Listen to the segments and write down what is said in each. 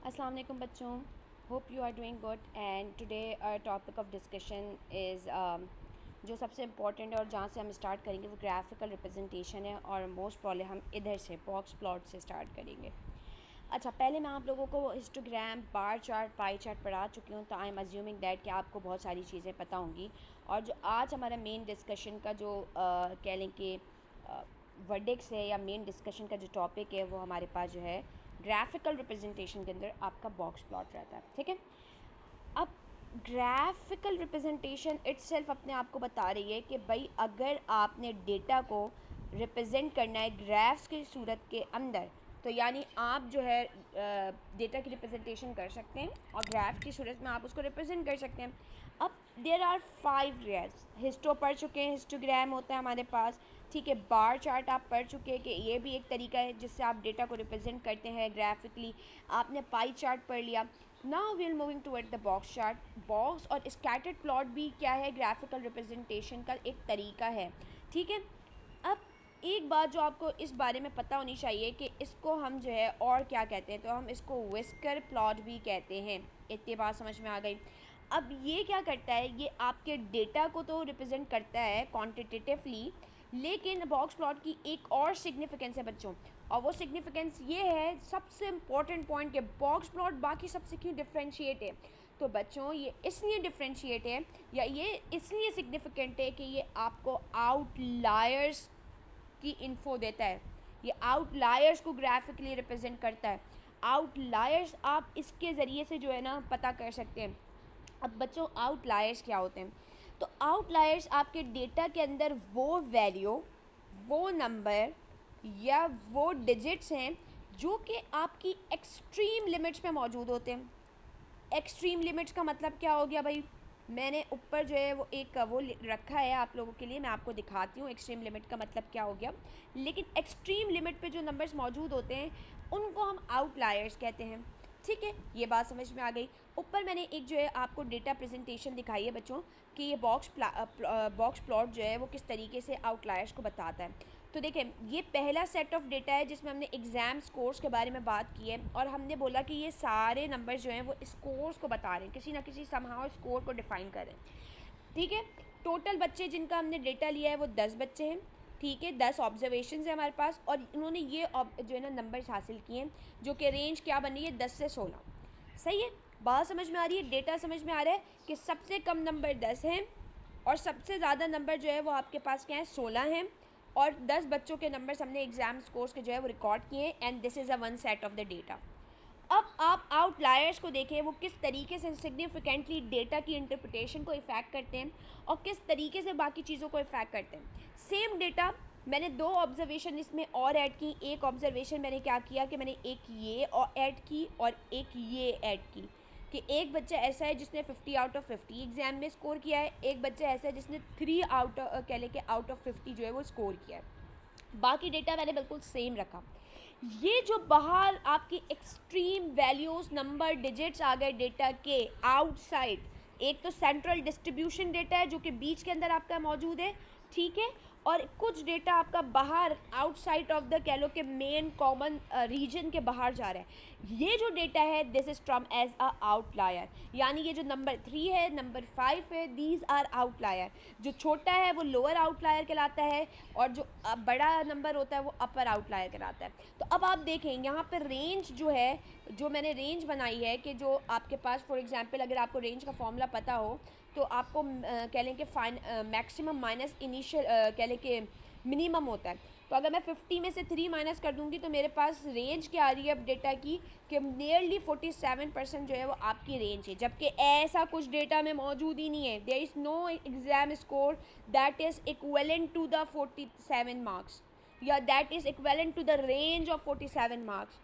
अस्सलाम वालेकुम बच्चों, hope you are doing good and today our topic of discussion is जो सबसे इम्पॉर्टेंट है और जहाँ से हम स्टार्ट करेंगे वो ग्राफिकल रिप्रेजेंटेशन है और मोस्ट प्रॉब्ली हम इधर से बॉक्स प्लॉट से स्टार्ट करेंगे। अच्छा, पहले मैं आप लोगों को histogram, bar chart, pie chart पढ़ा चुकी हूँ, तो आई एम अज्यूमिंग दैट कि आपको बहुत सारी चीज़ें पता होंगी। और जो आज हमारा मेन डिस्कशन का जो कह लें कि वर्डिक्स है या मेन डिस्कशन का जो टॉपिक है वो हमारे पास जो है ग्राफिकल रिप्रेजेंटेशन के अंदर आपका बॉक्स प्लॉट रहता है। ठीक है, अब ग्राफिकल रिप्रेजेंटेशन इट्सेल्फ अपने आप को बता रही है कि भाई अगर आपने डेटा को रिप्रेजेंट करना है ग्राफ्स की सूरत के अंदर, तो यानी आप जो है डेटा की रिप्रेजेंटेशन कर सकते हैं और ग्राफ की सूरत में आप उसको रिप्रेजेंट कर सकते हैं। अब देयर आर 5 ग्राफ्स, हिस्टो पढ़ चुके हैं, हिस्टोग्राम होता है हमारे पास। ठीक है, बार चार्ट आप पढ़ चुके हैं कि ये भी एक तरीका है जिससे आप डेटा को रिप्रेजेंट करते हैं ग्राफिकली। आपने पाई चार्ट पढ़ लिया। Now we are moving toward the box chart. Box और स्कैटर्ड प्लॉट भी क्या है, ग्राफिकल रिप्रेजेंटेशन का एक तरीका है। ठीक है, अब एक बात जो आपको इस बारे में पता होनी चाहिए कि इसको हम जो है और क्या कहते हैं, तो हम इसको विस्कर प्लॉट भी कहते हैं। इतनी बात समझ में आ गई। अब ये क्या करता है, ये आपके डेटा को तो रिप्रेजेंट करता है क्वांटिटेटिवली, लेकिन बॉक्स प्लॉट की एक और सिग्निफिकेंस है बच्चों, और वो सिग्निफिकेंस ये है, सबसे इम्पॉर्टेंट पॉइंट, के बॉक्स प्लॉट बाकी सबसे क्यों डिफ्रेंशिएट है। तो बच्चों ये इसलिए डिफ्रेंशिएट है या ये इसलिए सिग्निफिकेंट है कि ये आपको आउटलायर्स की इन्फो देता है। ये आउटलायर्स को ग्राफिकली रिप्रेजेंट करता है। आउटलायर्स आप इसके ज़रिए से जो है ना पता कर सकते हैं। अब बच्चों आउटलायर्स क्या होते हैं, तो आउटलायर्स आपके डेटा के अंदर वो वैल्यू, वो नंबर या वो डिजिट्स हैं जो कि आपकी एक्सट्रीम लिमिट्स पे मौजूद होते हैं। एक्सट्रीम लिमिट्स का मतलब क्या हो गया भाई, मैंने ऊपर जो है वो एक वो रखा है आप लोगों के लिए, मैं आपको दिखाती हूँ एक्सट्रीम लिमिट का मतलब क्या हो गया। लेकिन एक्सट्रीम लिमिट पे जो नंबर्स मौजूद होते हैं उनको हम आउटलायर्स कहते हैं। ठीक है, ये बात समझ में आ गई। ऊपर मैंने एक जो है आपको डेटा प्रेजेंटेशन दिखाई है बच्चों कि ये बॉक्स प्लॉट जो है वो किस तरीके से आउटलायर्स को बताता है। तो देखें, ये पहला सेट ऑफ डेटा है जिसमें हमने एग्ज़ाम स्कोर्स के बारे में बात की है और हमने बोला कि ये सारे नंबर्स जो हैं वो स्कोर्स को बता रहे हैं, किसी ना किसी समहाउ स्कोर को डिफाइन कर रहे हैं। ठीक है, टोटल बच्चे जिनका हमने डेटा लिया है वो 10 बच्चे हैं। ठीक है, 10 ऑब्जर्वेशन है हमारे पास और इन्होंने ये जो है ना नंबर्स हासिल किए हैं, जो कि रेंज क्या बन रही है 10 से 16। सही है, बात समझ में आ रही है, डेटा समझ में आ रहा है कि सबसे कम नंबर 10 हैं और सबसे ज़्यादा नंबर जो है वो आपके पास क्या है 16 हैं। और 10 बच्चों के नंबर्स हमने एग्जाम स्कोर्स के जो है वो रिकॉर्ड किए हैं and this is a one set of the data. अब आप आउटलायर्स को देखें, वो किस तरीके से सिग्निफिकेंटली डेटा की इंटरप्रिटेशन को इफेक्ट करते हैं और किस तरीके से बाकी चीज़ों को इफेक्ट करते हैं। सेम डेटा मैंने 2 ऑब्जर्वेशन इसमें और ऐड की। एक ऑब्जर्वेशन मैंने क्या किया कि मैंने एक ये और ऐड की और एक ये ऐड की कि एक बच्चा ऐसा है जिसने 50 आउट ऑफ 50 एग्जाम में स्कोर किया है, एक बच्चा ऐसा है जिसने 3 आउट कह लें कि आउट ऑफ 50 जो है वो स्कोर किया है। बाकी डेटा मैंने बिल्कुल सेम रखा। ये जो बाहर आपकी एक्सट्रीम वैल्यूज़, नंबर, डिजिट्स आ गए डेटा के आउटसाइड, एक तो सेंट्रल डिस्ट्रीब्यूशन डेटा है जो कि बीच के अंदर आपका मौजूद है। ठीक है, और कुछ डेटा आपका बाहर आउटसाइड ऑफ द कह लो कि मेन कॉमन रीजन के बाहर जा रहा है। ये जो डेटा है this is term as a outlier, यानी ये जो नंबर 3 है, नंबर 5 है, दीज आर आउटलायर। जो छोटा है वो लोअर आउटलायर कहलाता है और जो बड़ा नंबर होता है वो अपर आउटलायर कहलाता है। तो अब आप देखें यहाँ पर रेंज जो है, जो मैंने रेंज बनाई है कि जो आपके पास फॉर एग्जांपल अगर आपको रेंज का फॉर्मूला पता हो तो आपको कह लें कि मैक्सिमम माइनस इनिशियल कह लें कि मिनिमम होता है। तो अगर मैं 50 में से 3 माइनस कर दूंगी तो मेरे पास रेंज क्या आ रही है अब डेटा की कि नियरली 47% जो है वो आपकी रेंज है, जबकि ऐसा कुछ डेटा में मौजूद ही नहीं है। There is no exam score that is equivalent to the 47 marks या that is equivalent to the range of 47 marks.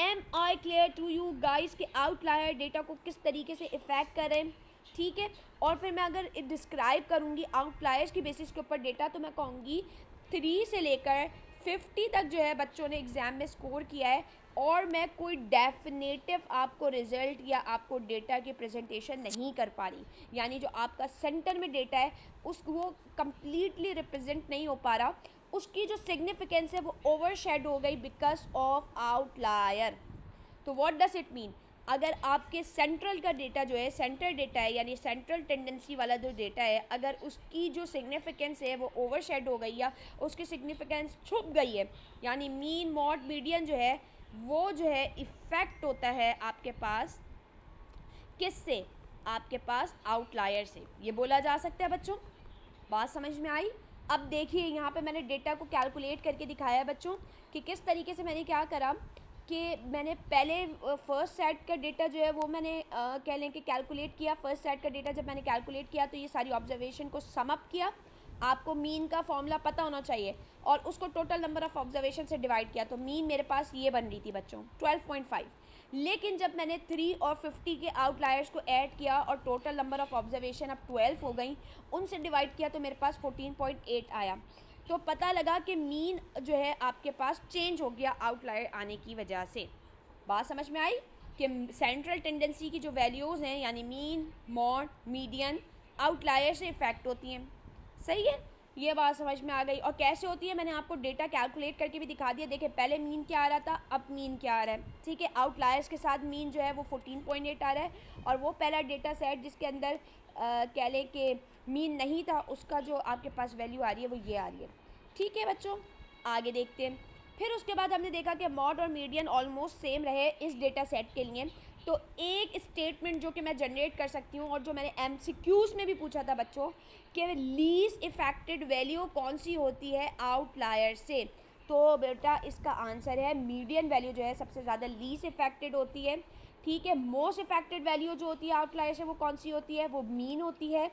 Am I clear to you guys के आउटलायर डेटा को किस तरीके से इफेक्ट करें। ठीक है, और फिर मैं अगर डिस्क्राइब करूँगी आउटलायर्स की बेसिस के ऊपर डेटा तो मैं कहूँगी 3 से लेकर 50 तक जो है बच्चों ने एग्ज़ाम में स्कोर किया है और मैं कोई डेफिनेटिव आपको रिज़ल्ट या आपको डेटा की प्रेजेंटेशन नहीं कर पा रही। यानी जो आपका सेंटर में डेटा है उस वो कम्प्लीटली रिप्रेजेंट नहीं हो पा रहा, उसकी जो सिग्निफिकेंस है वो ओवरशैडो हो गई बिकॉज ऑफ आउटलायर। तो व्हाट डज इट मीन, अगर आपके सेंट्रल का डेटा जो है, सेंट्रल डेटा है यानी सेंट्रल टेंडेंसी वाला जो डेटा है, अगर उसकी जो सिग्निफिकेंस है वो ओवरशेड हो गई या उसकी सिग्निफिकेंस छुप गई है, यानी मीन मॉड मीडियन जो है वो जो है इफ़ेक्ट होता है आपके पास किससे, आपके पास आउटलायर से, ये बोला जा सकता है बच्चों। बात समझ में आई। अब देखिए यहाँ पे मैंने डेटा को कैलकुलेट करके दिखाया है बच्चों कि किस तरीके से मैंने क्या करा कि मैंने पहले फर्स्ट सेट का डेटा जो है वो मैंने कह लें कि कैलकुलेट किया। फर्स्ट सेट का डेटा जब मैंने कैलकुलेट किया तो ये सारी ऑब्जर्वेशन को सम अप किया, आपको मीन का फॉर्मूला पता होना चाहिए, और उसको टोटल नंबर ऑफ ऑब्जर्वेशन से डिवाइड किया, तो मीन मेरे पास ये बन रही थी बच्चों 12.5। लेकिन जब मैंने 3 और 50 के आउटलायर्स को ऐड किया और टोटल नंबर ऑफ ऑब्जर्वेशन अब 12 हो गई, उनसे डिवाइड किया तो मेरे पास 14.8 आया। तो पता लगा कि मीन जो है आपके पास चेंज हो गया आउटलायर आने की वजह से। बात समझ में आई कि सेंट्रल टेंडेंसी की जो वैल्यूज़ हैं यानी मीन, मॉड, मीडियन, आउटलायर से इफेक्ट होती हैं। सही है, ये बात समझ में आ गई। और कैसे होती है मैंने आपको डेटा कैलकुलेट करके भी दिखा दिया। देखिए पहले मीन क्या आ रहा था, अब मीन क्या आ रहा है। ठीक है, आउटलायर्स के साथ मीन जो है वो 14.8 आ रहा है, और वो पहला डेटा सेट जिसके अंदर कह लें कि मीन नहीं था उसका जो आपके पास वैल्यू आ रही है वो ये आ रही है। ठीक है बच्चों, आगे देखते हैं। फिर उसके बाद हमने देखा कि मॉड और मीडियन ऑलमोस्ट सेम रहे इस डेटा सेट के लिए। तो एक स्टेटमेंट जो कि मैं जनरेट कर सकती हूँ और जो मैंने MCQs में भी पूछा था बच्चों कि लीस्ट इफेक्टेड वैल्यू कौन सी होती है आउटलायर से, तो बेटा इसका आंसर है मीडियन वैल्यू जो है सबसे ज़्यादा लीस्ट इफेक्टेड होती है। ठीक है, मोस्ट इफेक्टेड वैल्यू जो होती है आउटलायर से वो कौन सी होती है, वो मीन होती है।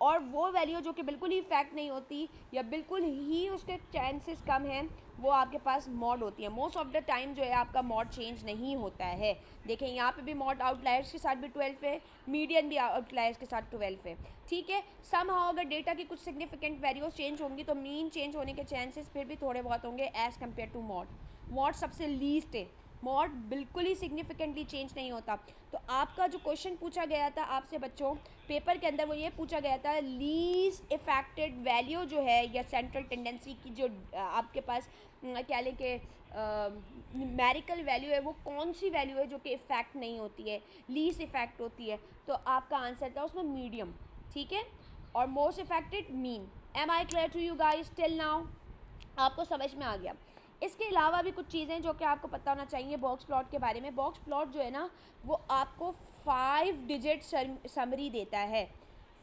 और वो वैल्यू जो कि बिल्कुल ही इफेक्ट नहीं होती या बिल्कुल ही उसके चांसेस कम हैं, वो आपके पास मॉड होती है। मोस्ट ऑफ द टाइम जो है आपका मॉड चेंज नहीं होता है। देखें यहाँ पे भी मॉड आउटलायर्स के साथ भी 12 है, मीडियन भी आउटलायर्स के साथ 12 है। ठीक है, समहाउ अगर डेटा की कुछ सिग्निफिकेंट वैल्यूज चेंज होंगी तो मीन चेंज होने के चांसेस फिर भी थोड़े बहुत होंगे as compare to mode. Mode सबसे लीस्ट है, मॉड बिल्कुल ही सिग्निफिकेंटली चेंज नहीं होता। तो आपका जो क्वेश्चन पूछा गया था आपसे बच्चों पेपर के अंदर वो ये पूछा गया था लीस्ट इफेक्टेड वैल्यू जो है या सेंट्रल टेंडेंसी की जो आपके पास क्या लें कि न्यूमेरिकल वैल्यू है वो कौन सी वैल्यू है जो कि इफेक्ट नहीं होती है, लीस्ट इफेक्ट होती है। तो आपका आंसर था उसमें मीडियम। ठीक है, और most affected mean. Am I clear to you guys till now? आपको समझ में आ गया। इसके अलावा भी कुछ चीज़ें जो कि आपको पता होना चाहिए बॉक्स प्लॉट के बारे में। बॉक्स प्लॉट जो है ना वो आपको 5 डिजिट समरी देता है।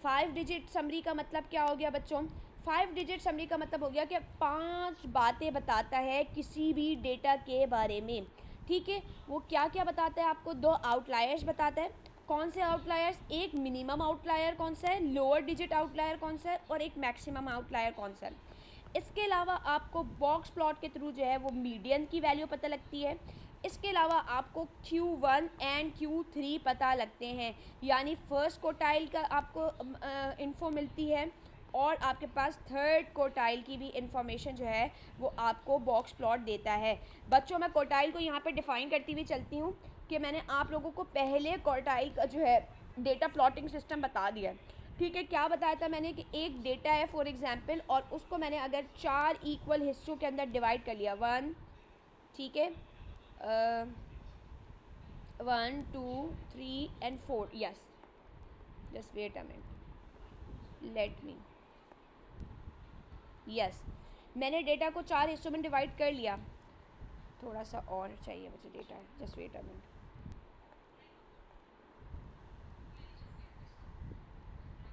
5 डिजिट समरी का मतलब क्या हो गया बच्चों? 5 डिजिट समरी का मतलब हो गया कि 5 बातें बताता है किसी भी डेटा के बारे में। ठीक है, वो क्या क्या बताता है आपको? 2 आउटलायर्स बताता है। कौन से आउटलायर्स? एक मिनिमम आउटलायर कौन सा है, लोअर डिजिट आउटलायर कौन सा है, और एक मैक्सिमम आउटलायर कौन सा है। इसके अलावा आपको बॉक्स प्लॉट के थ्रू जो है वो मीडियन की वैल्यू पता लगती है। इसके अलावा आपको Q1 एंड Q3 पता लगते हैं, यानी फर्स्ट कोटाइल का आपको इन्फो मिलती है, और आपके पास थर्ड कोटाइल की भी इंफॉर्मेशन जो है वो आपको बॉक्स प्लॉट देता है। बच्चों मैं कोटाइल को यहाँ पे डिफ़ाइन करती हुई चलती हूँ कि मैंने आप लोगों को पहले कोटाइल का जो है डेटा प्लॉटिंग सिस्टम बता दिया है। ठीक है, क्या बताया था मैंने कि एक डेटा है फॉर एग्जांपल, और उसको मैंने अगर 4 इक्वल हिस्सों के अंदर डिवाइड कर लिया 1, ठीक है, 1 2 3 and 4, yes, just wait a minute, let me, yes, मैंने डेटा को 4 हिस्सों में डिवाइड कर लिया। थोड़ा सा और चाहिए मुझे data, just wait a minute.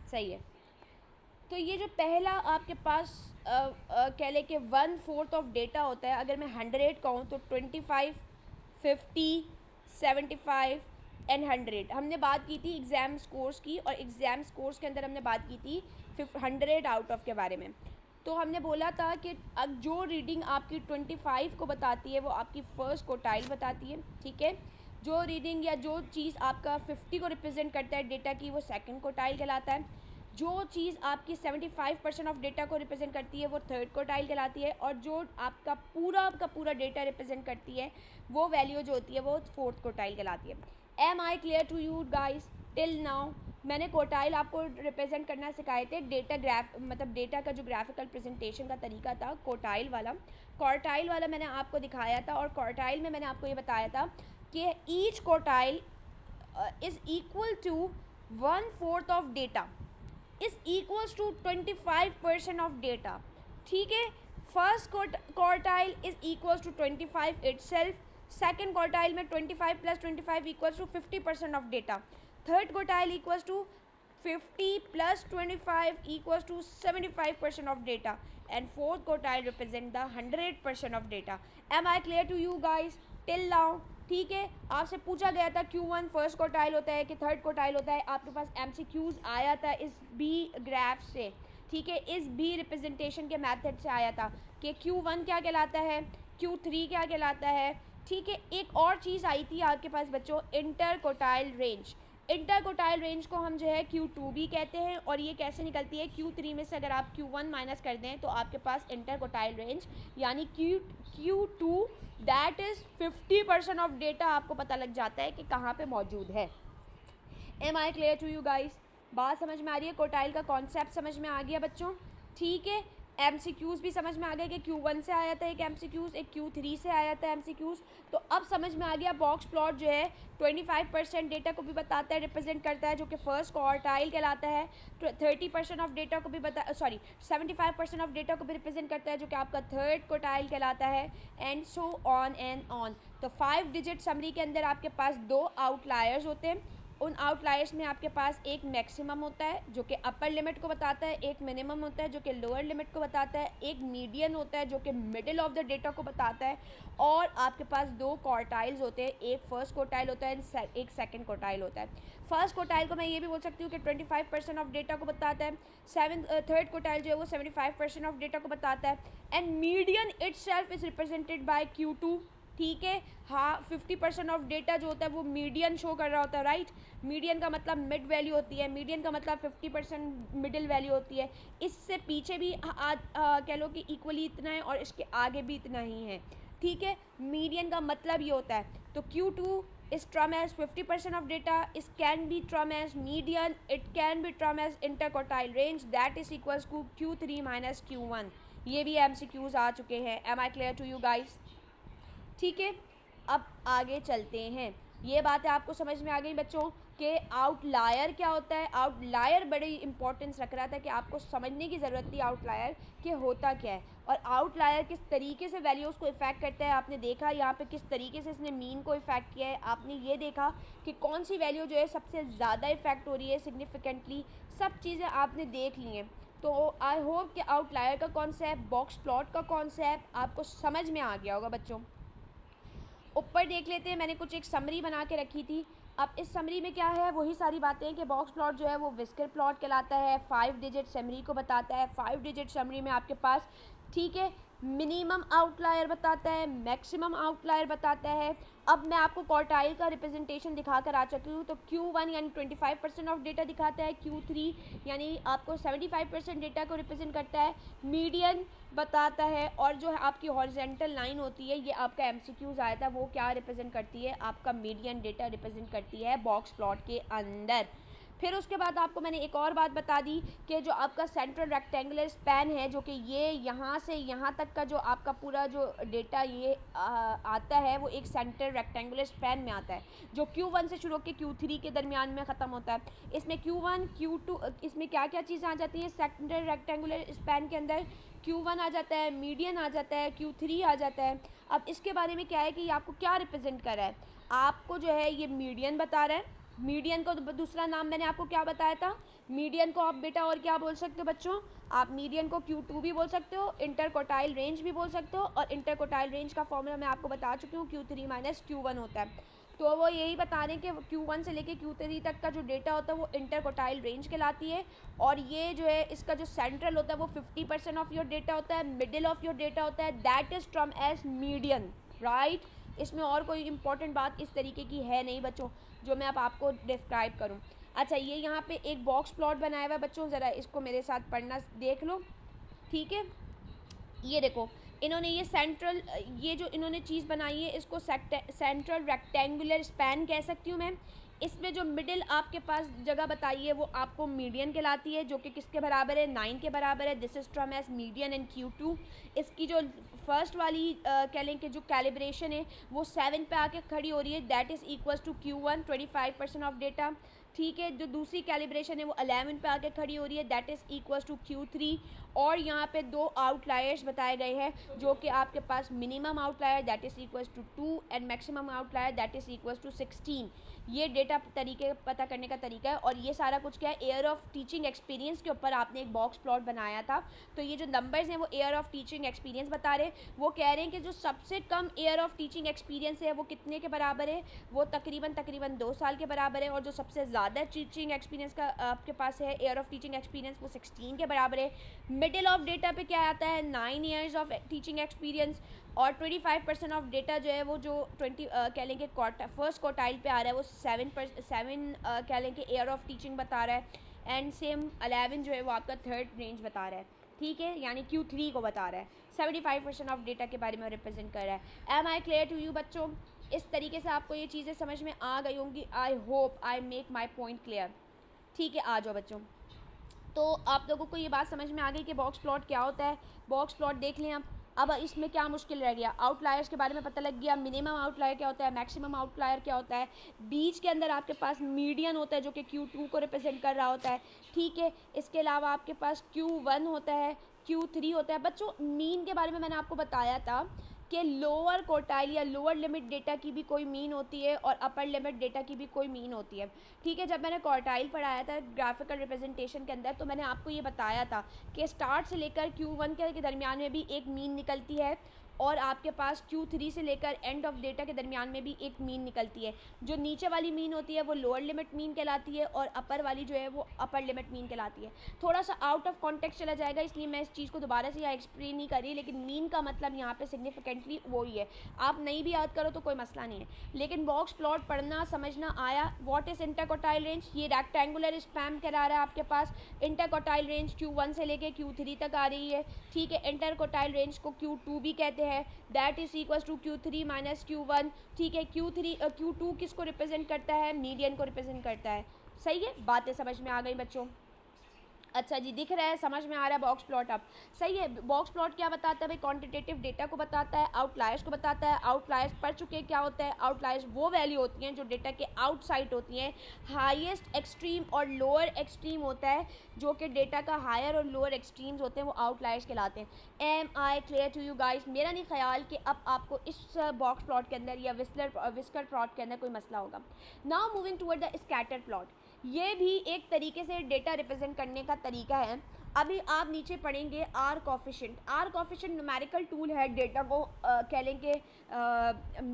सही है, तो ये जो पहला आपके पास कह लें कि 1/4 ऑफ डेटा होता है। अगर मैं 100 कहूँ तो 25, 50, 75 एंड 100। हमने बात की थी एग्ज़ाम स्कोर्स की, और एग्ज़ाम स्कोर्स के अंदर हमने बात की थी 100 आउट ऑफ के बारे में। तो हमने बोला था कि अब जो रीडिंग आपकी 25 को बताती है वो आपकी फ़र्स्ट कोटाइल बताती है। ठीक है, जो रीडिंग या जो चीज़ आपका 50 को रिप्रेजेंट करता है डेटा की वो सेकंड कोटाइल कहलाता है। जो चीज़ आपकी 75% ऑफ डेटा को रिप्रेजेंट करती है वो थर्ड कोटाइल कहलाती है, और जो आपका पूरा का पूरा डेटा रिप्रेजेंट करती है वो वैल्यू जो होती है वो फोर्थ कोटाइल कहलाती है। Am I clear to you guys till now? मैंने कोटाइल आपको रिप्रेजेंट करना सिखाए थे, डेटा ग्राफ मतलब डेटा का जो ग्राफिकल प्रेजेंटेशन का तरीका था कोटाइल वाला। क्वार्टाइल वाला मैंने आपको दिखाया था, और क्वार्टाइल में मैंने आपको ये बताया था कि each quartile is equal to 1/4 of data, is equals to 25% of data, ठीक है। First quartile is equals to 25 itself, second quartile में 25 plus 25 equals to 50% of data, third quartile equals to 50 plus 25 equals to 75% of data, and fourth quartile represent the 100% of data. Am I clear to you guys till now? ठीक है, आपसे पूछा गया था Q1 first quartile होता है कि third quartile होता है, आपके पास MCQs आया था इस बी ग्राफ से, ठीक है, इस बी रिप्रेजेंटेशन के मेथड से आया था कि Q1 क्या कहलाता है, Q3 क्या कहलाता है, ठीक है। एक और चीज़ आई थी आपके पास बच्चों, inter quartile range. Inter quartile range को हम जो है Q2 भी कहते हैं, और ये कैसे निकलती है, Q3 में से अगर आप Q1 माइनस कर दें तो आपके पास इंटर क्वार्टाइल रेंज यानी Q2 that is 50% of data आपको पता लग जाता है कि कहाँ पे मौजूद है। Am I clear to you guys? बात समझ में आ रही है, क्वार्टाइल का कॉन्सेप्ट समझ में आ गया बच्चों, ठीक है। MCQs भी समझ में आ गया कि Q1 से आया था एक MCQs, एक Q3 से आया था MCQs, तो अब समझ में आ गया बॉक्स प्लॉट जो है 25% डेटा को भी बताता है, रिप्रेजेंट करता है, जो कि फर्स्ट क्वार्टाइल कहलाता है। 30% ऑफ डेटा को भी 75% ऑफ डेटा को भी रिप्रेजेंट करता है, जो कि आपका थर्ड क्वार्टाइल कहलाता है, and so on and on. तो 5 डिजिट समरी के अंदर आपके पास 2 आउटलायर्स होते हैं, उन आउटलायर्स में आपके पास एक मैक्सिमम होता है जो कि अपर लिमिट को बताता है, एक मिनिमम होता है जो कि लोअर लिमिट को बताता है, एक मीडियन होता है जो कि मिडिल ऑफ द डेटा को बताता है, और आपके पास 2 क्वार्टाइल्स होते हैं, एक फर्स्ट क्वार्टाइल होता है, एक सेकंड क्वार्टाइल होता है। फर्स्ट क्वार्टाइल को मैं ये भी बोल सकती हूँ कि 25% ऑफ डेटा को बताता है, थर्ड क्वार्टाइल जो है वो 75% ऑफ डेटा को बताता है, and median itself is represented by Q2, ठीक है। हाँ, 50% ऑफ डेटा जो होता है वो मीडियन शो कर रहा होता है, राइट। मीडियन का मतलब मिड वैल्यू होती है, मीडियन का मतलब 50% मिडिल वैल्यू होती है, इससे पीछे भी कह लो कि इक्वली इतना है और इसके आगे भी इतना ही है, ठीक है। मीडियन का मतलब ये होता है, तो Q2 is termed as 50% of data, it can be termed as median, it can be termed as interquartile range, that is equals to Q3 minus Q1। ये भी MCQs आ चुके हैं। Am I clear to you guys? ठीक है, अब आगे चलते हैं। ये बातें आपको समझ में आ गई बच्चों कि आउटलायर क्या होता है। आउटलायर बड़ी इंपॉर्टेंस रख रहा था कि आपको समझने की ज़रूरत थी आउटलायर कि होता क्या है, और आउटलायर किस तरीके से वैल्यूज़ को इफ़ेक्ट करता है। आपने देखा यहाँ पे किस तरीके से इसने मीन को इफ़ेक्ट किया है, आपने ये देखा कि कौन सी वैल्यू जो है सबसे ज़्यादा इफ़ेक्ट हो रही है सिग्निफिकेंटली, सब चीज़ें आपने देख ली हैं। तो आई होप कि आउटलायर का कॉन्सेप्ट, बॉक्स प्लॉट का कॉन्सेप्ट आपको समझ में आ गया होगा बच्चों। ऊपर देख लेते हैं, मैंने कुछ एक समरी बना के रखी थी। अब इस समरी में क्या है, वही सारी बातें हैं कि बॉक्स प्लॉट जो है वो विस्कर प्लॉट कहलाता है, 5 डिजिट समरी को बताता है। 5 डिजिट समरी में आपके पास, ठीक है, मिनिमम आउटलायर बताता है, मैक्सिमम आउटलायर बताता है। अब मैं आपको क्वार्टाइल का रिप्रेजेंटेशन दिखा कर आ चुकी हूँ। तो Q1 यानी 25% ऑफ डेटा दिखाता है, Q3 यानी आपको 75% डेटा को रिप्रेजेंट करता है, मीडियन बताता है, और जो है आपकी हॉरिजेंटल लाइन होती है, ये आपका MCQs आया था, वो क्या रिप्रेजेंट करती है, आपका मीडियन डेटा रिप्रेजेंट करती है बॉक्स प्लॉट के अंदर। फिर उसके बाद आपको मैंने एक और बात बता दी कि जो आपका सेंट्रल रेक्टेंगुलर स्पैन है, जो कि ये यहाँ से यहाँ तक का जो आपका पूरा जो डेटा ये आता है, वो एक सेंट्रल रेक्टेंगुलर स्पैन में आता है, जो Q1 से शुरू होकर Q3 के दरमियान में ख़त्म होता है। इसमें Q1 Q2 इसमें क्या क्या चीज़ें आ जाती हैं सेंट्रल रेक्टेंगुलर स्पैन के अंदर, Q1 आ जाता है, मीडियन आ जाता है, Q3 आ जाता है। अब इसके बारे में क्या है कि ये आपको क्या रिप्रेजेंट कर रहा है, आपको जो है ये मीडियन बता रहा है। मीडियन को दूसरा नाम मैंने आपको क्या बताया था, मीडियन को आप बेटा और क्या बोल सकते हो बच्चों, आप मीडियन को Q2 भी बोल सकते हो, इंटरक्वार्टाइल रेंज भी बोल सकते हो, और इंटरक्वार्टाइल रेंज का फॉर्मूला मैं आपको बता चुकी हूँ, Q3 माइनस Q1 होता है। तो वो यही बता रहे हैं कि Q1 से लेके Q3 तक का जो डेटा होता है वो इंटरक्वार्टाइल रेंज कहलाती है, और ये जो है इसका जो सेंट्रल होता है वो 50% ऑफ योर डेटा होता है, मिडिल ऑफ योर डेटा होता है, that is term as median, right. इसमें और कोई इंपॉर्टेंट बात इस तरीके की है नहीं बच्चों जो मैं अब आपको डिस्क्राइब करूं। अच्छा, ये यहाँ पे एक बॉक्स प्लॉट बनाया हुआ है बच्चों, ज़रा इसको मेरे साथ पढ़ना देख लो, ठीक है। ये देखो, इन्होंने ये सेंट्रल, ये जो इन्होंने चीज़ बनाई है इसको सेंट्रल रेक्टेंगुलर स्पैन कह सकती हूँ मैं। इसमें जो मिडिल आपके पास जगह बताई है वो आपको मीडियन कहलाती है, जो कि किसके बराबर है, 9 के बराबर है। This is term as median in Q2। इसकी जो फर्स्ट वाली कह लें कि जो कैलिब्रेशन है वो 7 पे आके खड़ी हो रही है, that is equals to Q1 25% of data. ठीक है, जो दूसरी कैलिब्रेशन है वो 11 पे आके खड़ी हो रही है, that is equals to Q3। और यहाँ पे दो आउटलायर्स बताए गए हैं जो कि आपके पास minimum outlier that is equals to 2 and maximum outlier that is equals to 16। ये डेटा तरीके पता करने का तरीका है। और ये सारा कुछ क्या है, एयर ऑफ टीचिंग एक्सपीरियंस के ऊपर आपने एक बॉक्स प्लॉट बनाया था। तो ये जो नंबर्स हैं वो एयर ऑफ टीचिंग एक्सपीरियंस बता रहे हैं। वो कह रहे हैं कि जो सबसे कम एयर ऑफ टीचिंग एक्सपीरियंस है वो कितने के बराबर है, वो तकरीबन 2 साल के बराबर है। और जो सबसे ज़्यादा टीचिंग एक्सपीरियंस का आपके पास है एयर ऑफ टीचिंग एक्सपीरियंस, वो 16 के बराबर है। मिडिल ऑफ डेटा पे क्या आता है, 9 ईयर्स ऑफ टीचिंग एक्सपीरियंस। और 25% ऑफ डेटा जो है वो जो 20 कह लेंगे फर्स्ट क्वार्टाइल पे आ रहा है वो 7 कह लेंगे एयर ऑफ टीचिंग बता रहा है। एंड सेम 11 जो है वो आपका थर्ड रेंज बता रहा है। ठीक है, यानी Q3 को बता रहा है, 75% ऑफ डेटा के बारे में रिप्रेजेंट कर रहा है। Am I clear to you बच्चों? इस तरीके से आपको ये चीज़ें समझ में आ गई होंगी। I hope I make my point clear. ठीक है, आ जाओ बच्चों। तो आप लोगों को ये बात समझ में आ गई कि बॉक्स प्लॉट क्या होता है। बॉक्स प्लॉट देख लें आप। अब इसमें क्या मुश्किल रह गया, आउटलायर्स के बारे में पता लग गया, मिनिमम आउटलायर क्या होता है, मैक्सिमम आउटलायर क्या होता है। बीच के अंदर आपके पास मीडियन होता है जो कि Q2 को रिप्रेजेंट कर रहा होता है। ठीक है, इसके अलावा आपके पास Q1 होता है, Q3 होता है। बच्चों मीन के बारे में मैंने आपको बताया था कि लोअर कोटाइल या लोअर लिमिट डेटा की भी कोई मीन होती है और अपर लिमिट डेटा की भी कोई मीन होती है। ठीक है, जब मैंने क्वार्टाइल पढ़ाया था ग्राफिकल रिप्रेजेंटेशन के अंदर तो मैंने आपको ये बताया था कि स्टार्ट से लेकर Q1 के दरमियान में भी एक मीन निकलती है और आपके पास Q3 से लेकर एंड ऑफ डेटा के दरमियान में भी एक मीन निकलती है। जो नीचे वाली मीन होती है वो लोअर लिमिट मीन कहलाती है और अपर वाली जो है वो अपर लिमिट मीन कहलाती है। थोड़ा सा आउट ऑफ कॉन्टेक्स्ट चला जाएगा इसलिए मैं इस चीज़ को दोबारा से यहाँ एक्सप्लेन नहीं कर रही, लेकिन मीन का मतलब यहाँ पे सिग्निफिकेंटली वही है। आप नहीं भी याद करो तो कोई मसला नहीं है, लेकिन बॉक्स प्लॉट पढ़ना समझना आया। व्हाट इज़ इंटरक्वार्टाइल रेंज, ये रेक्टेंगुलर स्पैम करा रहा है आपके पास। इंटरक्वार्टाइल रेंज Q1 से लेके Q3 तक आ रही है। ठीक है, इंटरक्वार्टाइल रेंज को Q2 भी कहते हैं, that is equals to Q3 minus Q1। ठीक है, Q2 किसको रिप्रेजेंट करता है, मीडियन को रिप्रेजेंट करता है। सही है, बातें समझ में आ गई बच्चों? अच्छा जी, दिख रहा है, समझ में आ रहा है बॉक्स प्लॉट अब? सही है। बॉक्स प्लॉट क्या बताता है भाई, क्वांटिटेटिव डेटा को बताता है, आउटलायर्स को बताता है। आउटलायर्स पढ़ चुके क्या होता है, आउटलायर्स वो वैल्यू होती हैं जो डेटा के आउटसाइड होती हैं। हाईएस्ट एक्सट्रीम और लोअर एक्सट्रीम होता है, जो कि डेटा का हायर और लोअर एक्सट्रीम्स होते हैं वो आउटलायर्स कहलाते हैं। Am I clear to you guys? मेरा नहीं ख्याल कि अब आपको इस बॉक्स प्लॉट के अंदर या विस्कर प्लॉट के अंदर कोई मसला होगा। Now moving toward the scatter plot, ये भी एक तरीके से डेटा रिप्रेजेंट करने का तरीका है। अभी आप नीचे पढ़ेंगे R coefficient. R coefficient numerical tool है डेटा को कह लेंगे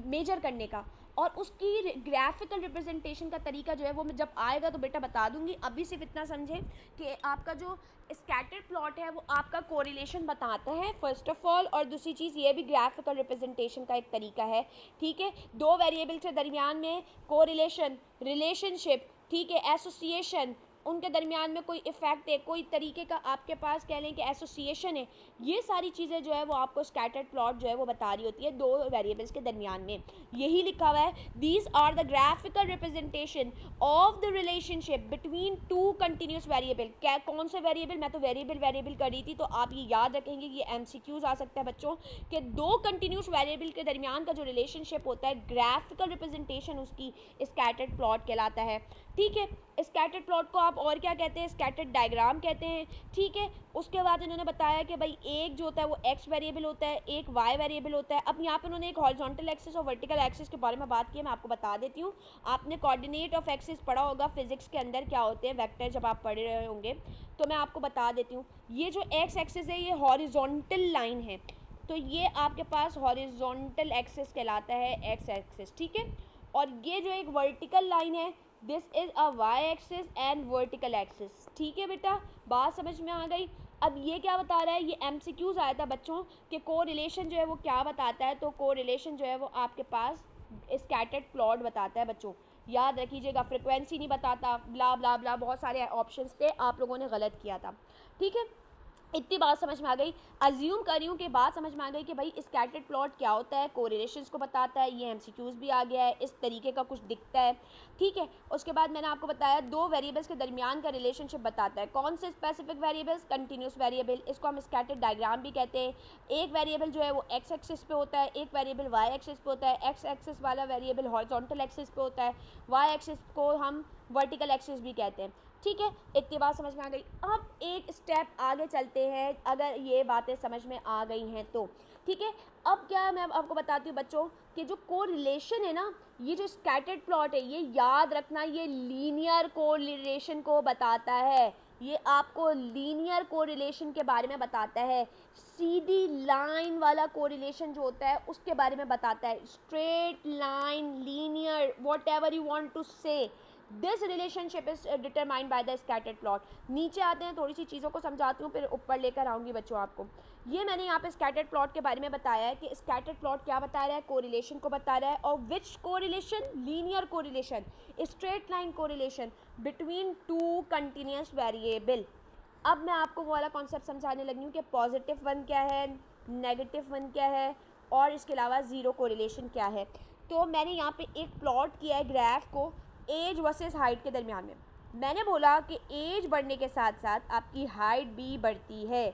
मेजर करने का, और उसकी ग्राफिकल रिप्रेजेंटेशन का तरीका जो है वो मैं जब आएगा तो बेटा बता दूंगी। अभी सिर्फ इतना समझें कि आपका जो स्कैटर प्लॉट है वो आपका कोरिलेशन बताता है फर्स्ट ऑफ ऑल, और दूसरी चीज़ ये भी ग्राफिकल रिप्रेजेंटेशन का एक तरीका है। ठीक है, दो वेरिएबल के दरमियान में कोरिलेशन, रिलेशनशिप, ठीक है, एसोसिएशन, उनके दरमियान में कोई इफेक्ट है, कोई तरीके का आपके पास कह लें कि एसोसिएशन है, ये सारी चीज़ें जो है वो आपको स्कैटर्ड प्लॉट जो है वो बता रही होती है दो वेरिएबल्स के दरमियान में। यही लिखा हुआ है, these are the graphical representation of the relationship between two continuous variable. क्या कौन से वेरिएबल, मैं तो वेरिएबल कर रही थी, तो आप ये याद रखेंगे, ये MCQs आ सकता है बच्चों, कि दो कंटिन्यूस वेरिएबल के दरमियान का जो रिलेशनशिप होता है ग्राफिकल रिप्रेजेंटेशन उसकी स्कैटर्ड प्लॉट कहलाता है। ठीक है, स्कैटर्ड प्लॉट को आप और क्या कहते हैं, स्कैटर्ड डायग्राम कहते हैं। ठीक है, उसके बाद इन्होंने बताया कि भाई एक जो होता है वो x वेरिएबल होता है, एक y वेरिएबल होता है। अब यहाँ पे उन्होंने एक हॉरिजॉन्टल एक्सिस और वर्टिकल एक्सिस के बारे में बात की है, मैं आपको बता देती हूँ। आपने कोऑर्डिनेट ऑफ एक्सिस पढ़ा होगा फिजिक्स के अंदर, क्या होते हैं वेक्टर, जब आप पढ़ रहे होंगे, तो मैं आपको बता देती हूँ। ये जो x एक्सिस है ये हॉरिजॉन्टल लाइन है, तो ये आपके पास हॉरिजॉन्टल एक्सिस कहलाता है, x एक्सिस। ठीक है, और ये जो एक वर्टिकल लाइन है, this is a y axis and vertical axis. ठीक है बेटा, बात समझ में आ गई? अब ये क्या बता रहा है, ये MCQs आया था बच्चों कि कोरिलेशन जो है वो क्या बताता है, तो कोरिलेशन जो है वो आपके पास स्कैटर्ड प्लॉट बताता है बच्चों, याद रखिएगा। फ्रिक्वेंसी नहीं बताता, ब्ला ब्ला ब्ला, बहुत सारे ऑप्शंस थे, आप लोगों ने गलत किया था। ठीक है, इतनी बात समझ में आ गई। अज्यूम कर रही हूँ कि बात समझ में आ गई कि भाई स्कैटर्ड प्लॉट क्या होता है, कोरिलेशंस को बताता है, ये एमसीक्यूज भी आ गया है, इस तरीके का कुछ दिखता है, ठीक है। उसके बाद मैंने आपको बताया दो वेरिएबल्स के दरमियान का रिलेशनशिप बताता है। कौन से स्पेसिफिक वेरिएबल्स? कंटिन्यूस वेरिएबल, इसको हम स्कैटर्ड डायग्राम भी कहते हैं। एक वेरिएबल जो है वो एक्स एक्सिस पे होता है, एक वेरिएबल वाई एक्सिस पे होता है। एक्स एक्सिस वाला वेरिएबल हॉरिजॉन्टल एक्सिस पे होता है, वाई एक्सिस को हम वर्टिकल एक्सिस भी कहते हैं, ठीक है। इतनी बात समझ में आ गई। अब एक स्टेप आगे चलते हैं, अगर ये बातें समझ में आ गई हैं तो, ठीक है। अब क्या है, मैं आपको बताती हूँ बच्चों कि जो कोरिलेशन है ना, ये जो स्कैटर्ड प्लॉट है, ये याद रखना, ये लीनियर कोरिलेशन को बताता है। ये आपको लीनियर कोरिलेशन के बारे में बताता है। सीधी लाइन वाला कोरिलेशन जो होता है उसके बारे में बताता है। Straight line, linear, whatever you want to say, this relationship is determined by the scattered plot. नीचे आते हैं, थोड़ी सी चीज़ों को समझाती हूँ, फिर ऊपर लेकर आऊँगी बच्चों आपको। ये मैंने यहाँ पे स्कैटर्ड प्लॉट के बारे में बताया है कि स्कैटर्ड प्लॉट क्या बता रहा है, कोरिलेशन को बता रहा है। और which correlation? Linear correlation, straight line correlation between two continuous variable. अब मैं आपको वो वाला कॉन्सेप्ट समझाने लगी हूँ कि पॉजिटिव वन क्या है, नेगेटिव वन क्या है, और इसके अलावा ज़ीरो कोरिलेशन क्या है। तो मैंने यहाँ पे एक प्लॉट किया है ग्राफ को एज वर्सेस हाइट के दरमियान में। मैंने बोला कि एज बढ़ने के साथ साथ आपकी हाइट भी बढ़ती है।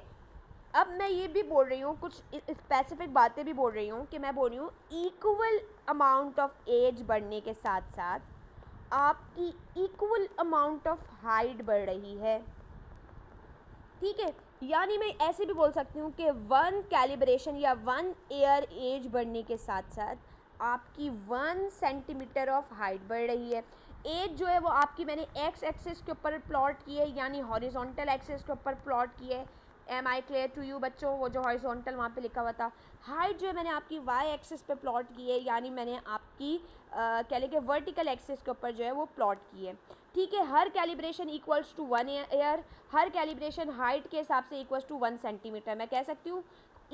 अब मैं ये भी बोल रही हूँ, कुछ स्पेसिफिक बातें भी बोल रही हूँ कि मैं बोल रही हूँ इक्वल अमाउंट ऑफ एज बढ़ने के साथ साथ आपकी इक्वल अमाउंट ऑफ हाइट बढ़ रही है, ठीक है। यानी मैं ऐसे भी बोल सकती हूँ कि वन कैलिब्रेशन या वन ईयर एज बढ़ने के साथ साथ आपकी 1 सेंटीमीटर ऑफ हाइट बढ़ रही है। एज जो है वो आपकी मैंने एक्स एक्सिस के ऊपर प्लॉट की है, यानी हॉरिजॉन्टल एक्सिस के ऊपर प्लॉट की है। Am I clear to you बच्चों? वो जो हॉरिजॉन्टल वहाँ पे लिखा हुआ था। हाइट जो है मैंने आपकी वाई एक्सिस पे प्लॉट की है, यानी मैंने आपकी कह लें कि वर्टिकल एक्सिस के ऊपर जो है वो प्लॉट की है, ठीक है। हर कैलिब्रेशन इक्वल्स टू 1 ईयर, हर कैलिब्रेशन हाइट के हिसाब से इक्वल्स टू 1 सेंटीमीटर। मैं कह सकती हूँ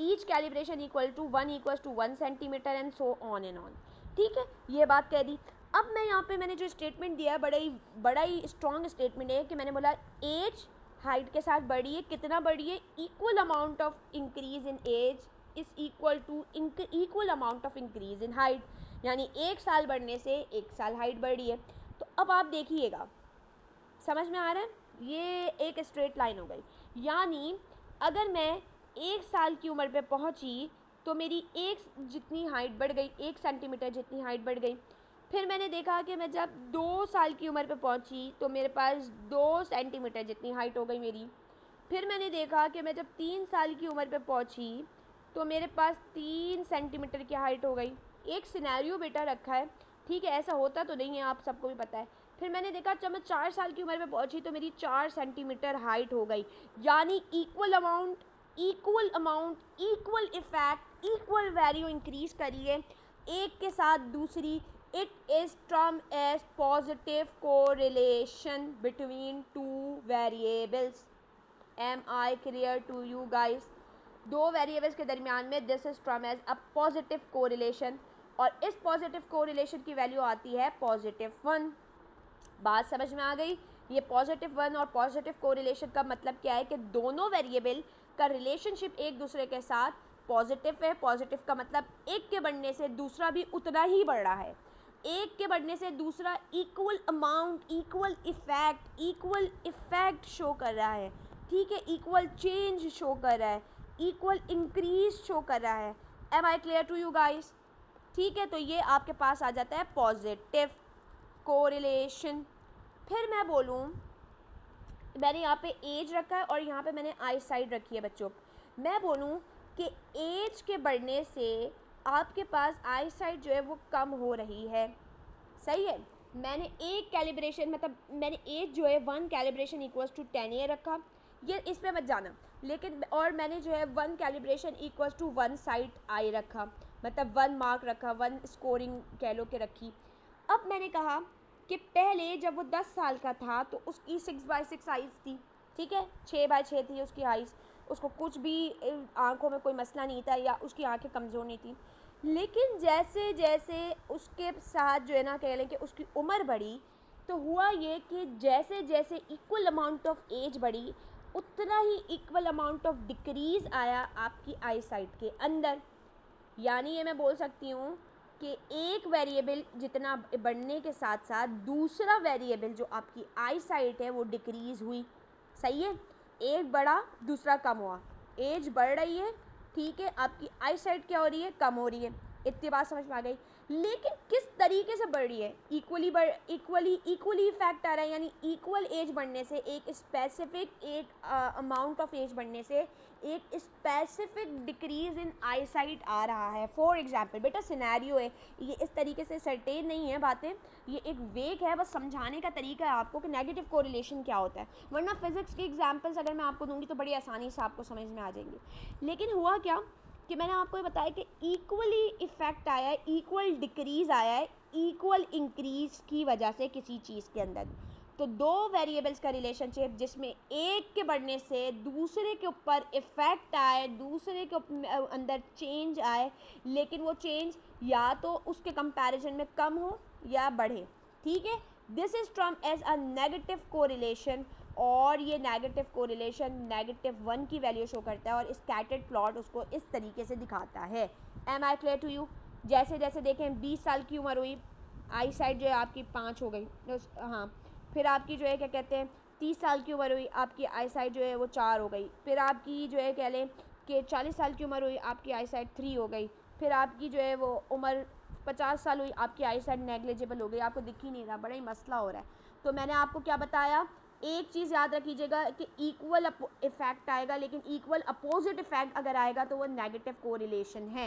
each calibration equal to 1 equals to 1 centimetre and so on and on, ठीक है। ये बात कह दी। अब मैं यहाँ पे मैंने जो स्टेटमेंट दिया है बड़ा ही स्ट्रॉन्ग स्टेटमेंट है कि मैंने बोला एज हाइट के साथ बढ़ी है। कितना बढ़ी है? Equal amount of increase in age is equal to equal amount of increase in height, यानी 1 साल बढ़ने से 1 साल हाइट बढ़ी है। तो अब आप देखिएगा, समझ में आ रहा है? ये एक स्ट्रेट लाइन हो गई, यानी अगर मैं 1 साल की उम्र पे पहुंची तो मेरी एक जितनी हाइट बढ़ गई, 1 सेंटीमीटर जितनी हाइट बढ़ गई। फिर मैंने देखा कि मैं जब 2 साल की उम्र पे पहुंची तो मेरे पास 2 सेंटीमीटर जितनी हाइट हो गई मेरी। फिर मैंने देखा कि मैं जब 3 साल की उम्र पे पहुंची तो मेरे पास 3 सेंटीमीटर की हाइट हो गई। एक सिनेरियो बेटा रखा है, ठीक है, ऐसा होता तो नहीं है, आप सबको भी पता है। फिर मैंने देखा जब मैं 4 साल की उम्र पे पहुंची तो मेरी 4 सेंटीमीटर हाइट हो गई, यानी equal amount, equal effect, equal value increase करी है एक के साथ दूसरी। It is term as positive correlation between two variables. Am I clear to you guys? दो वेरिएबल्स के दरमियान में this is term as a positive correlation, और इस पॉजिटिव कोरिलेशन की वैल्यू आती है +1। बात समझ में आ गई? ये +1 और पॉजिटिव कोरिलेशन का मतलब क्या है कि दोनों वेरिएबल का रिलेशनशिप एक दूसरे के साथ पॉजिटिव है। पॉजिटिव का मतलब एक के बढ़ने से दूसरा भी उतना ही बढ़ रहा है, एक के बढ़ने से दूसरा equal amount, equal effect show कर रहा है, ठीक है, इक्वल चेंज शो कर रहा है, इक्वल इंक्रीज शो कर रहा है। Am I clear to you guys? ठीक है, तो ये आपके पास आ जाता है पॉजिटिव कोरिलेशन। फिर मैं बोलूँ, मैंने यहाँ पे एज रखा है और यहाँ पे मैंने आई साइड रखी है बच्चों। मैं बोलूँ कि एज के बढ़ने से आपके पास आई साइड जो है वो कम हो रही है, सही है। मैंने एक कैलिब्रेशन मतलब मैंने एज जो है 1 कैलिब्रेशन इक्वल्स टू 10 ये रखा, ये इस पे मत जाना, लेकिन और मैंने जो है 1 कैलिब्रेशन इक्वल्स टू 1 साइड आई रखा, मतलब 1 मार्क रखा, 1 स्कोरिंग कह लो कि रखी। अब मैंने कहा कि पहले जब वो 10 साल का था तो उसकी 6x6 आइज़ थी, ठीक है, 6x6 थी उसकी आइज़, उसको कुछ भी आँखों में कोई मसला नहीं था या उसकी आँखें कमज़ोर नहीं थी। लेकिन जैसे जैसे उसके साथ जो है ना कह लें कि उसकी उम्र बढ़ी, तो हुआ ये कि जैसे जैसे इक्वल अमाउंट ऑफ एज बढ़ी, उतना ही इक्वल अमाउंट ऑफ डिक्रीज आया आपकी आई साइट के अंदर। यानी ये मैं बोल सकती हूँ कि एक वेरिएबल जितना बढ़ने के साथ साथ दूसरा वेरिएबल जो आपकी आई साइट है वो डिक्रीज़ हुई। सही है, एक बढ़ा दूसरा कम हुआ, एज बढ़ रही है, ठीक है, आपकी आई साइट क्या हो रही है, कम हो रही है। इतनी बात समझ में आ गई। लेकिन किस तरीके से बढ़ रही है, इक्वली इफेक्ट आ रहा है, यानी इक्वल एज बढ़ने से, एक स्पेसिफिक एक अमाउंट ऑफ एज बढ़ने से एक specific decrease in eyesight आ रहा है। फॉर एग्जाम्पल बेटा सिनेरियो है, ये इस तरीके से सर्टेन नहीं है बातें, ये एक वेक है, बस समझाने का तरीका है आपको कि नेगेटिव कोरिलेशन क्या होता है। वरना फिजिक्स के एग्जाम्पल्स अगर मैं आपको दूंगी तो बड़ी आसानी से आपको समझ में आ जाएंगे। लेकिन हुआ क्या कि मैंने आपको ये बताया कि इक्वली इफेक्ट आया है, इक्वल डिक्रीज आया है इक्वल इंक्रीज की वजह से किसी चीज़ के अंदर। तो दो वेरिएबल्स का रिलेशनशिप जिसमें एक के बढ़ने से दूसरे के ऊपर इफ़ेक्ट आए, दूसरे के अंदर चेंज आए, लेकिन वो चेंज या तो उसके कंपैरिजन में कम हो या बढ़े। ठीक है, this is term as a negative correlation, और ये नेगेटिव कोरिलेशन -1 की वैल्यू शो करता है और स्कैटर्ड प्लॉट उसको इस तरीके से दिखाता है। Am I clear to you? जैसे जैसे देखें 20 साल की उम्र हुई, आई साइड जो है आपकी 5 हो गई, हाँ, फिर आपकी जो है क्या कहते हैं 30 साल की उम्र हुई, आपकी आई साइड जो है वो 4 हो गई। फिर आपकी जो है कह लें कि 40 साल की उम्र हुई, आपकी आई साइड 3 हो गई। फिर आपकी जो है वो उम्र 50 साल हुई, आपकी आई साइड नेग्लिजिबल हो गई, आपको दिख ही नहीं रहा, बड़ा ही मसला हो रहा है। तो मैंने आपको क्या बताया, एक चीज़ याद रखिएगा कि इक्वल इफेक्ट आएगा, लेकिन इक्वल अपोजिट इफेक्ट अगर आएगा तो वो नेगेटिव कोरिलेशन है।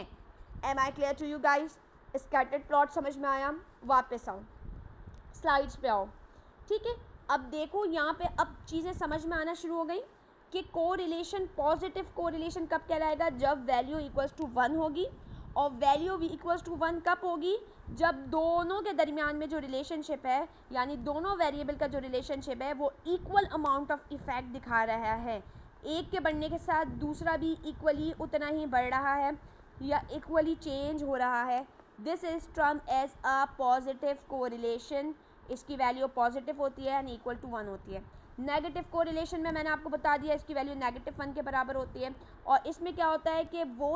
Am I clear to you guys? Scattered plot समझ में आया? वापस आओ, स्लाइड्स पे आओ। ठीक है, अब देखो यहाँ पे अब चीज़ें समझ में आना शुरू हो गई कि कोरिलेशन, पॉजिटिव कोरिलेशन कब कहलाएगा, जब वैल्यू इक्वल्स टू 1 होगी। और वैल्यू भी इक्वल्स टू 1 कब होगी, जब दोनों के दरमियान में जो रिलेशनशिप है, यानी दोनों वेरिएबल का जो रिलेशनशिप है वो इक्वल अमाउंट ऑफ इफेक्ट दिखा रहा है। एक के बढ़ने के साथ दूसरा भी इक्वली उतना ही बढ़ रहा है या इक्वली चेंज हो रहा है। This is term as a positive correlation. इसकी वैल्यू पॉजिटिव होती है यानी इक्वल टू 1 होती है। नेगेटिव कोरिलेशन में मैंने आपको बता दिया इसकी वैल्यू -1 के बराबर होती है। और इसमें क्या होता है कि वो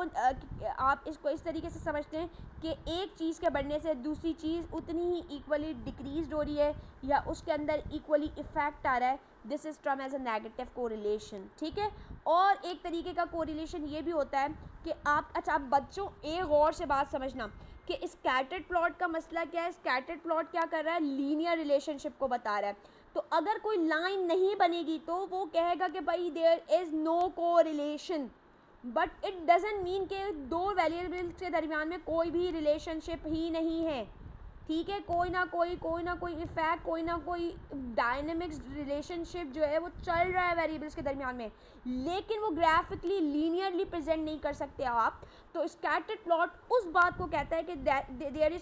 आप इसको इस तरीके से समझते हैं कि एक चीज़ के बढ़ने से दूसरी चीज़ उतनी ही इक्वली डिक्रीज हो रही है या उसके अंदर इक्वली इफेक्ट आ रहा है। This is term as a negative correlation. ठीक है, और एक तरीके का कोरिलेशन ये भी होता है कि आप, अच्छा आप बच्चों एक गौर से बात समझना कि स्कैटर्ड प्लॉट का मसला क्या है। स्कैटर्ड प्लॉट क्या कर रहा है, लीनियर रिलेशनशिप को बता रहा है। तो अगर कोई लाइन नहीं बनेगी तो वो कहेगा कि भाई there is no correlation, but it doesn't mean कि दो वेरिएबल्स के दरमियान में कोई भी रिलेशनशिप ही नहीं है। ठीक है, कोई ना कोई इफेक्ट, कोई ना कोई डायनेमिक्स रिलेशनशिप जो है वो चल रहा है वेरिएबल्स के दरमियान में, लेकिन वो ग्राफिकली लीनियरली प्रेजेंट नहीं कर सकते आप। तो स्कैटर्ड प्लॉट उस बात को कहता है कि there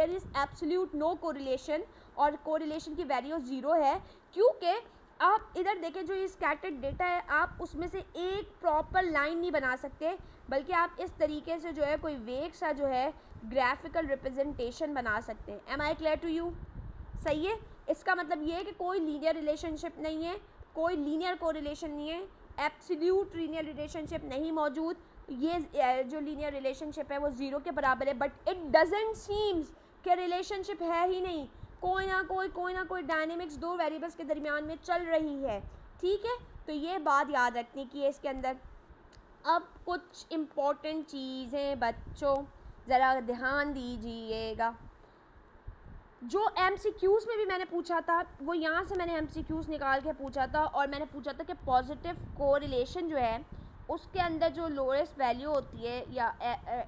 is absolute no correlation, और कोरिलेशन की वैल्यू 0 है। क्योंकि आप इधर देखें, जो ये स्कैटर्ड डेटा है आप उसमें से एक प्रॉपर लाइन नहीं बना सकते, बल्कि आप इस तरीके से जो है कोई वेग सा जो है ग्राफिकल रिप्रेजेंटेशन बना सकते हैं। Am I clear to you? सही है, इसका मतलब ये है कि कोई लीनियर रिलेशनशिप नहीं है, कोई लीनियर कोरिलेशन नहीं है, एब्सोल्यूट लीनियर रिलेशनशिप नहीं मौजूद। ये जो लीनियर रिलेशनशिप है वो 0 के बराबर है, बट इट डजंट सीम्स कि रिलेशनशिप है ही नहीं, कोई ना कोई डायनेमिक्स दो वेरिएबल्स के दरमियान में चल रही है। ठीक है, तो ये बात याद रखने की है इसके अंदर। अब कुछ इम्पोर्टेंट चीज़ें बच्चों ज़रा ध्यान दीजिएगा। जो MCQs में भी मैंने पूछा था वो यहाँ से मैंने MCQs निकाल के पूछा था, और मैंने पूछा था कि पॉजिटिव कोरिलेशन जो है उसके अंदर जो लोएस्ट वैल्यू होती है या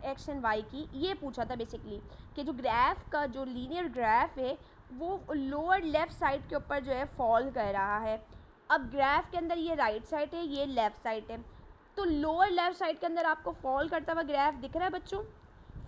एक्स एंड वाई की, ये पूछा था बेसिकली कि जो ग्राफ का जो लीनियर ग्राफ है वो लोअर लेफ़्ट साइड के ऊपर जो है फॉल कर रहा है। अब ग्राफ के अंदर ये राइट साइड है, ये लेफ़्ट साइड है, तो लोअर लेफ़्ट साइड के अंदर आपको फॉल करता हुआ ग्राफ दिख रहा है बच्चों।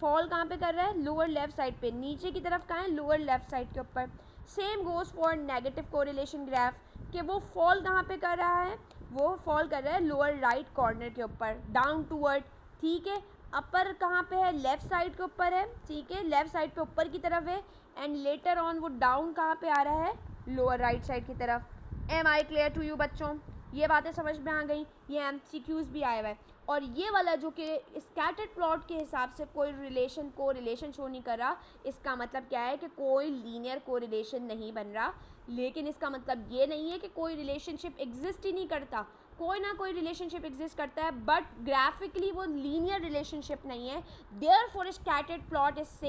फॉल कहाँ पे कर रहा है, लोअर लेफ़्ट साइड पे। नीचे की तरफ कहाँ है, लोअर लेफ़्ट साइड के ऊपर। Same goes for negative correlation graph कि वो फॉल कहाँ पे कर रहा है, वो फॉल कर रहा है लोअर राइट कॉर्नर के ऊपर, डाउन टूवर्ड। ठीक है, अपर कहाँ पे है, लेफ़्ट साइड के ऊपर है। ठीक है, लेफ़्ट साइड पे ऊपर की तरफ है, एंड लेटर ऑन वो डाउन कहाँ पे आ रहा है, लोअर राइट साइड की तरफ। Am I clear to you बच्चों? ये बातें समझ में आ गई, ये MCQs भी आया हुआ है। और ये वाला जो कि स्कैटर्ड प्लॉट के हिसाब से कोई रिलेशन शो नहीं कर रहा, इसका मतलब क्या है कि कोई लीनियर कोरिलेशन नहीं बन रहा। लेकिन इसका मतलब ये नहीं है कि कोई रिलेशनशिप एग्जिस्ट ही नहीं करता, कोई ना कोई रिलेशनशिप एग्जिस्ट करता है, बट ग्राफिकली वो लीनियर रिलेशनशिप नहीं है। Therefore scattered plot is